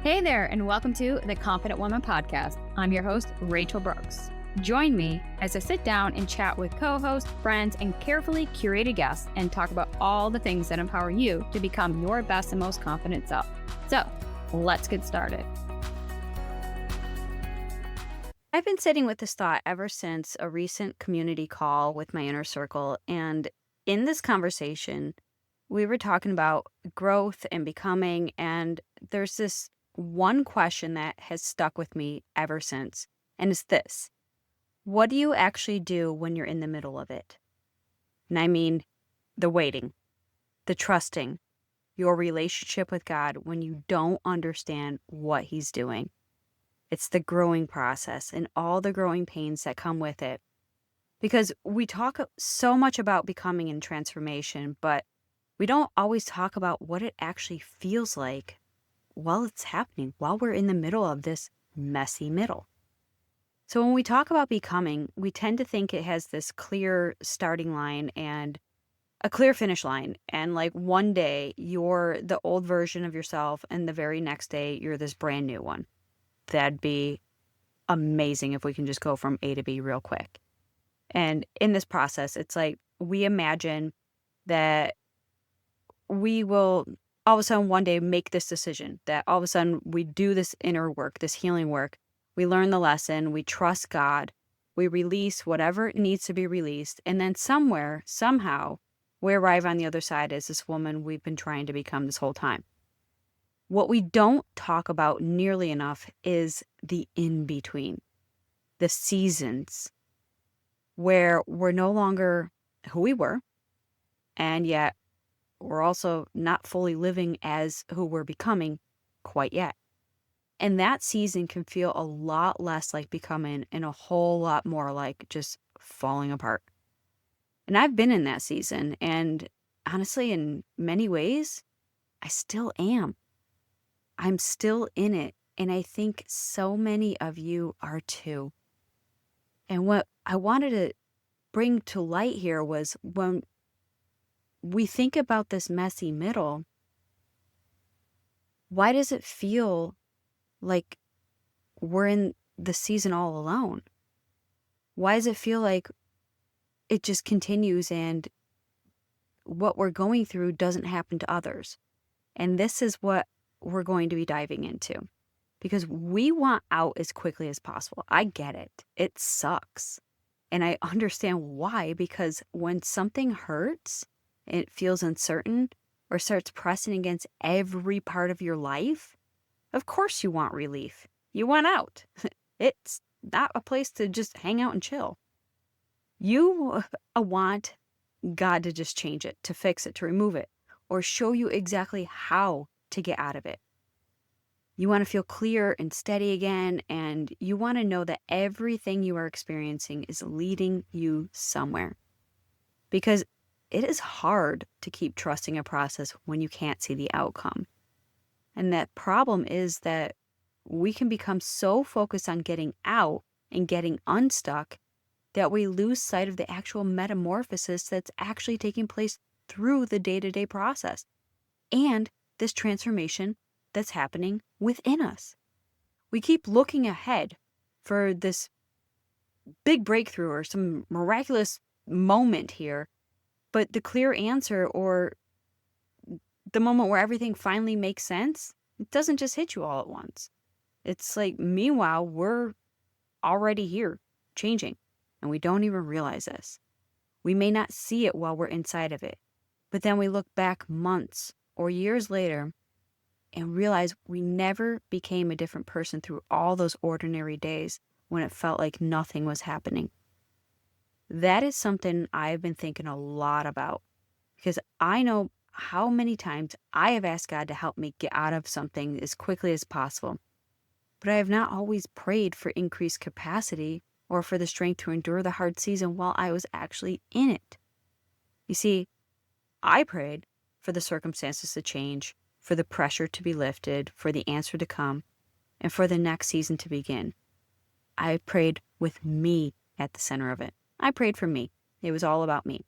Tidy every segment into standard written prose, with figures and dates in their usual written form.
Hey there, and welcome to the Confident Woman Podcast. I'm your host, Rachel Brooks. Join me as I sit down and chat with co-hosts, friends, and carefully curated guests and talk about all the things that empower you to become your best and most confident self. So, let's get started. I've been sitting with this thought ever since a recent community call with my inner circle, and in this conversation, we were talking about growth and becoming, and there's this one question that has stuck with me ever since, and it's this. What do you actually do when you're in the middle of it? And I mean the waiting, the trusting, your relationship with God when you don't understand what He's doing. It's the growing process and all the growing pains that come with it. Because we talk so much about becoming and transformation, but we don't always talk about what it actually feels like while it's happening, while we're in the middle of this messy middle. So when we talk about becoming, we tend to think it has this clear starting line and a clear finish line. And like one day you're the old version of yourself and the very next day you're this brand new one. That'd be amazing if we can just go from A to B real quick. And in this process, it's like we imagine that we will all of a sudden one day make this decision, that all of a sudden we do this inner work, this healing work. We learn the lesson, we trust God, we release whatever needs to be released. And then somewhere, somehow, we arrive on the other side as this woman we've been trying to become this whole time. What we don't talk about nearly enough is the in-between, the seasons where we're no longer who we were, and yet we're also not fully living as who we're becoming quite yet. And that season can feel a lot less like becoming and a whole lot more like just falling apart. And I've been in that season, and honestly, in many ways, I still am. I'm still in it, and I think so many of you are too. And what I wanted to bring to light here was when we think about this messy middle, why does it feel like we're in the season all alone? Why does it feel like it just continues and what we're going through doesn't happen to others? And this is what we're going to be diving into because we want out as quickly as possible. I get it. It sucks. And I understand why, because when something hurts, it feels uncertain or starts pressing against every part of your life, of course you want relief. You want out. It's not a place to just hang out and chill. You want God to just change it, to fix it, to remove it, or show you exactly how to get out of it. You want to feel clear and steady again, and you want to know that everything you are experiencing is leading you somewhere. Because it is hard to keep trusting a process when you can't see the outcome. And that problem is that we can become so focused on getting out and getting unstuck that we lose sight of the actual metamorphosis that's actually taking place through the day-to-day process and this transformation that's happening within us. We keep looking ahead for this big breakthrough or some miraculous moment here, but the clear answer or the moment where everything finally makes sense, it doesn't just hit you all at once. It's like, meanwhile, we're already here, changing, and we don't even realize this. We may not see it while we're inside of it, but then we look back months or years later and realize we never became a different person through all those ordinary days when it felt like nothing was happening. That is something I've been thinking a lot about because I know how many times I have asked God to help me get out of something as quickly as possible. But I have not always prayed for increased capacity or for the strength to endure the hard season while I was actually in it. You see, I prayed for the circumstances to change, for the pressure to be lifted, for the answer to come, and for the next season to begin. I prayed with me at the center of it. I prayed for me. It was all about me.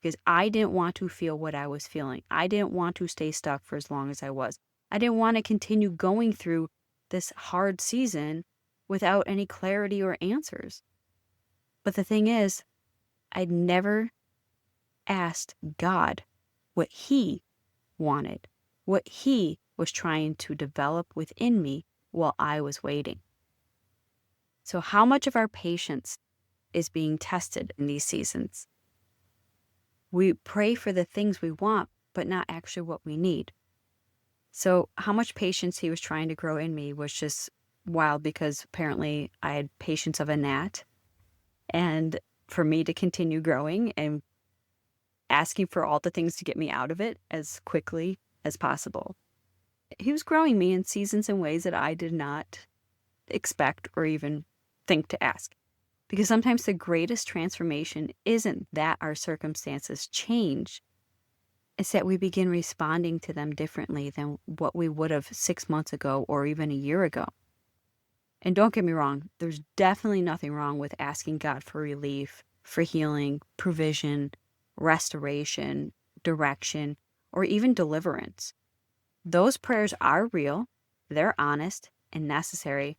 Because I didn't want to feel what I was feeling. I didn't want to stay stuck for as long as I was. I didn't want to continue going through this hard season without any clarity or answers. But the thing is, I'd never asked God what He wanted, what He was trying to develop within me while I was waiting. So, how much of our patience is being tested in these seasons? We pray for the things we want, but not actually what we need. So, how much patience He was trying to grow in me was just wild, because apparently I had patience of a gnat. And for me to continue growing and asking for all the things to get me out of it as quickly as possible. He was growing me in seasons and ways that I did not expect or even think to ask. Because sometimes the greatest transformation isn't that our circumstances change, it's that we begin responding to them differently than what we would have 6 months ago or even a year ago. And don't get me wrong, there's definitely nothing wrong with asking God for relief, for healing, provision, restoration, direction, or even deliverance. Those prayers are real, they're honest and necessary.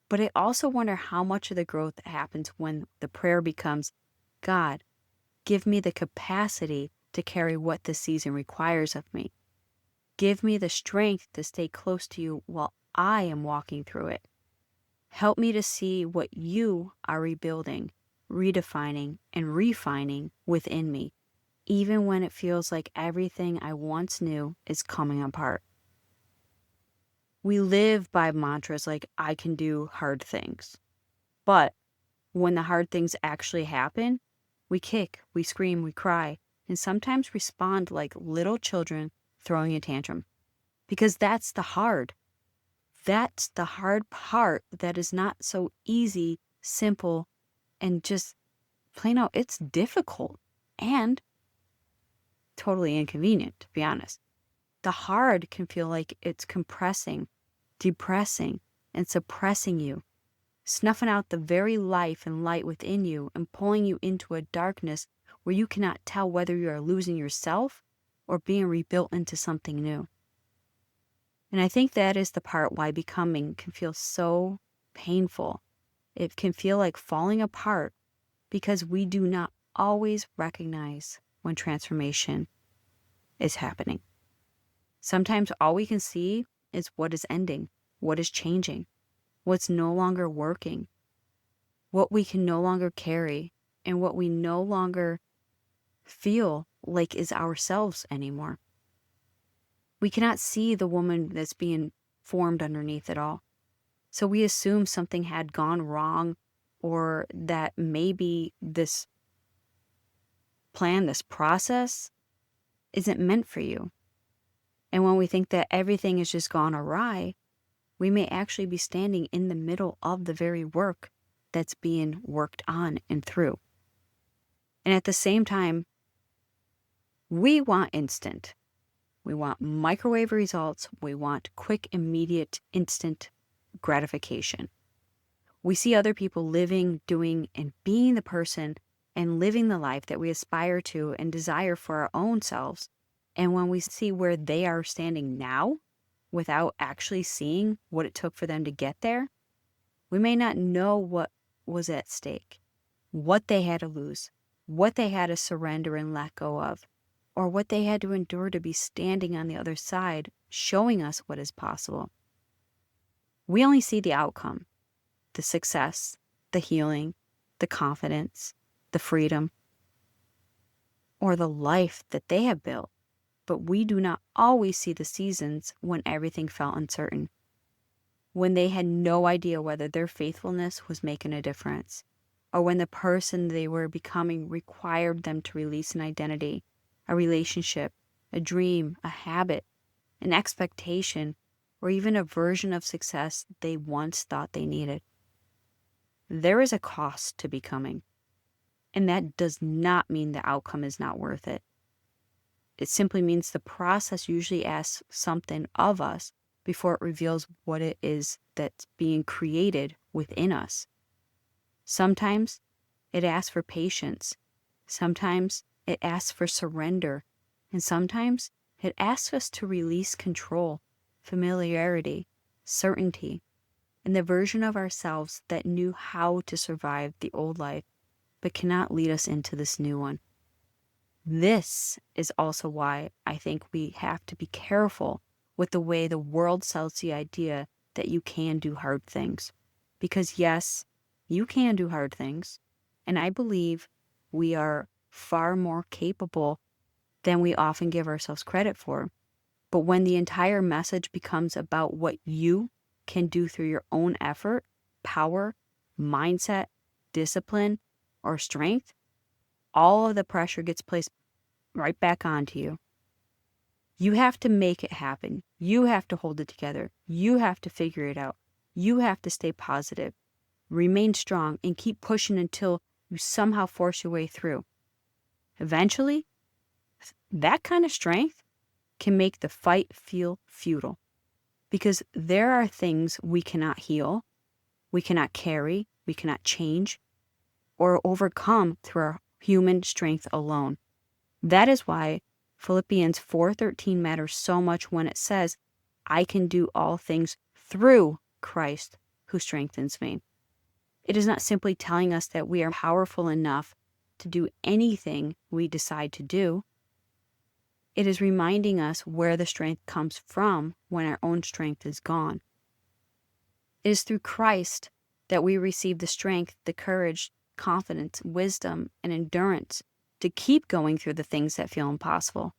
But I also wonder how much of the growth happens when the prayer becomes, God, give me the capacity to carry what this season requires of me. Give me the strength to stay close to you while I am walking through it. Help me to see what you are rebuilding, redefining, and refining within me, even when it feels like everything I once knew is coming apart. We live by mantras like, I can do hard things. But when the hard things actually happen, we kick, we scream, we cry, and sometimes respond like little children throwing a tantrum. Because that's the hard. That's the hard part that is not so easy, simple, and just plain out, it's difficult and totally inconvenient, to be honest. The hard can feel like it's compressing, depressing, and suppressing you, snuffing out the very life and light within you and pulling you into a darkness where you cannot tell whether you are losing yourself or being rebuilt into something new. And I think that is the part why becoming can feel so painful. It can feel like falling apart because we do not always recognize when transformation is happening. Sometimes all we can see is what is ending, what is changing, what's no longer working, what we can no longer carry, and what we no longer feel like is ourselves anymore. We cannot see the woman that's being formed underneath it all. So we assume something had gone wrong, or that maybe this plan, this process, isn't meant for you. And when we think that everything has just gone awry, we may actually be standing in the middle of the very work that's being worked on and through. And at the same time, we want instant. We want microwave results. We want quick, immediate, instant gratification. We see other people living, doing, and being the person and living the life that we aspire to and desire for our own selves. And when we see where they are standing now, without actually seeing what it took for them to get there, we may not know what was at stake, what they had to lose, what they had to surrender and let go of, or what they had to endure to be standing on the other side, showing us what is possible. We only see the outcome, the success, the healing, the confidence, the freedom, or the life that they have built. But we do not always see the seasons when everything felt uncertain, when they had no idea whether their faithfulness was making a difference, or when the person they were becoming required them to release an identity, a relationship, a dream, a habit, an expectation, or even a version of success they once thought they needed. There is a cost to becoming, and that does not mean the outcome is not worth it. It simply means the process usually asks something of us before it reveals what it is that's being created within us. Sometimes it asks for patience. Sometimes it asks for surrender. And sometimes it asks us to release control familiarity, certainty, and the version of ourselves that knew how to survive the old life but cannot lead us into this new one. This is also why I think we have to be careful with the way the world sells the idea that you can do hard things. Because yes, you can do hard things, and I believe we are far more capable than we often give ourselves credit for. But when the entire message becomes about what you can do through your own effort, power, mindset, discipline, or strength, all of the pressure gets placed right back onto you. You have to make it happen. You have to hold it together. You have to figure it out. You have to stay positive, remain strong, and keep pushing until you somehow force your way through. Eventually, that kind of strength can make the fight feel futile, because there are things we cannot heal, we cannot carry, we cannot change, or overcome through our human strength alone. That is why Philippians 4:13 matters so much when it says, I can do all things through Christ who strengthens me. It is not simply telling us that we are powerful enough to do anything we decide to do. It is reminding us where the strength comes from when our own strength is gone. It is through Christ that we receive the strength, the courage, confidence, wisdom, and endurance to keep going through the things that feel impossible.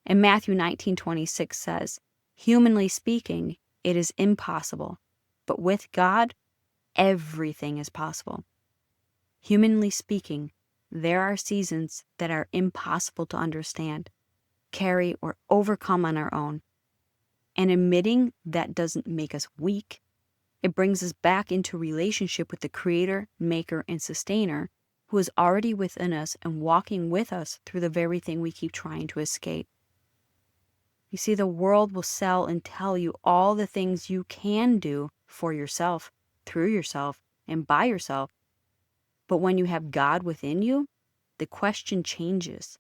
And Matthew 19:26 says, humanly speaking, it is impossible, but with God, everything is possible. Humanly speaking, there are seasons that are impossible to understand, carry, or overcome on our own. And admitting that doesn't make us weak. It brings us back into relationship with the Creator, Maker, and Sustainer, who is already within us and walking with us through the very thing we keep trying to escape. You see, the world will sell and tell you all the things you can do for yourself, through yourself, and by yourself. But when you have God within you, the question changes.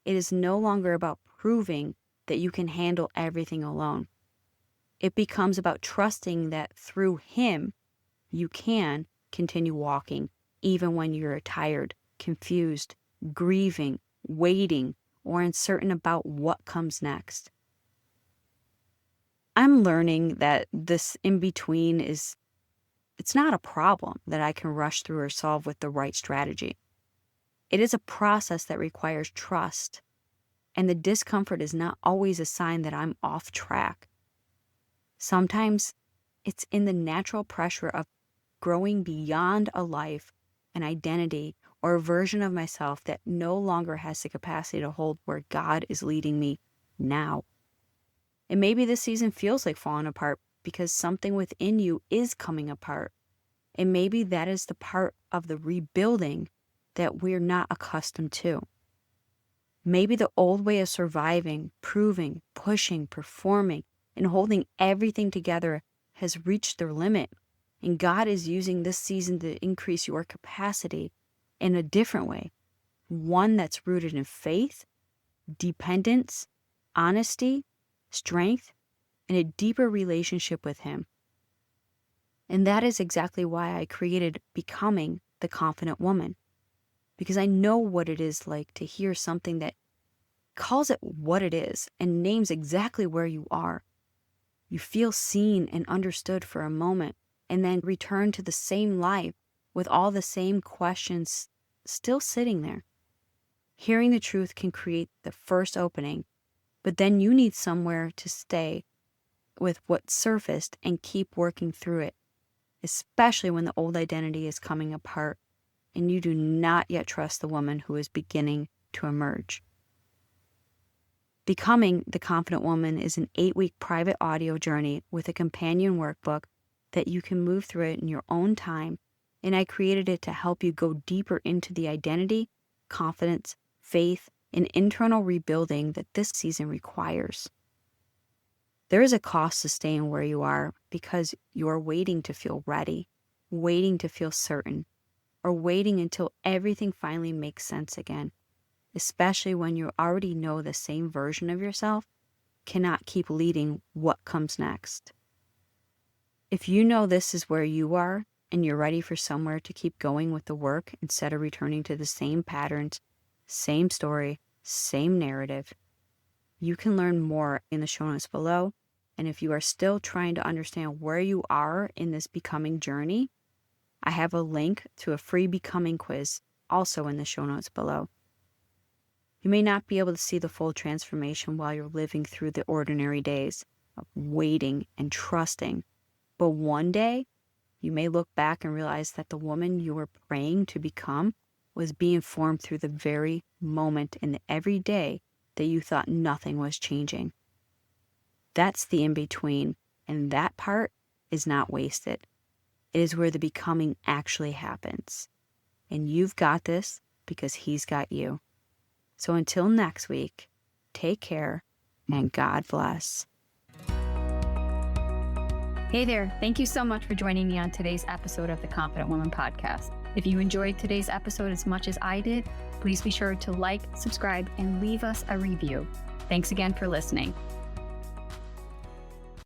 It is no longer about proving that you can handle everything alone. It becomes about trusting that through Him, you can continue walking, even when you're tired, confused, grieving, waiting, or uncertain about what comes next. I'm learning that this in-between it's not a problem that I can rush through or solve with the right strategy. It is a process that requires trust, and the discomfort is not always a sign that I'm off track. Sometimes it's in the natural pressure of growing beyond a life, an identity, or a version of myself that no longer has the capacity to hold where God is leading me now. And maybe this season feels like falling apart because something within you is coming apart. And maybe that is the part of the rebuilding that we're not accustomed to. Maybe the old way of surviving, proving, pushing, performing, and holding everything together has reached their limit. And God is using this season to increase your capacity in a different way. One that's rooted in faith, dependence, honesty, strength, and a deeper relationship with Him. And that is exactly why I created Becoming the Confident Woman. Because I know what it is like to hear something that calls it what it is and names exactly where you are. You feel seen and understood for a moment, and then return to the same life with all the same questions still sitting there. Hearing the truth can create the first opening, but then you need somewhere to stay with what surfaced and keep working through it, especially when the old identity is coming apart and you do not yet trust the woman who is beginning to emerge. Becoming the Confident Woman is an 8-week private audio journey with a companion workbook that you can move through it in your own time, and I created it to help you go deeper into the identity, confidence, faith, and internal rebuilding that this season requires. There is a cost to staying where you are because you are waiting to feel ready, waiting to feel certain, or waiting until everything finally makes sense again, especially when you already know the same version of yourself cannot keep leading what comes next. If you know this is where you are and you're ready for somewhere to keep going with the work instead of returning to the same patterns, same story, same narrative, you can learn more in the show notes below. And if you are still trying to understand where you are in this becoming journey, I have a link to a free becoming quiz also in the show notes below. You may not be able to see the full transformation while you're living through the ordinary days of waiting and trusting. But one day, you may look back and realize that the woman you were praying to become was being formed through the very moment in the everyday that you thought nothing was changing. That's the in-between, and that part is not wasted. It is where the becoming actually happens. And you've got this because he's got you. So until next week, take care and God bless. Hey there. Thank you so much for joining me on today's episode of the Confident Woman Podcast. If you enjoyed today's episode as much as I did, please be sure to like, subscribe, and leave us a review. Thanks again for listening.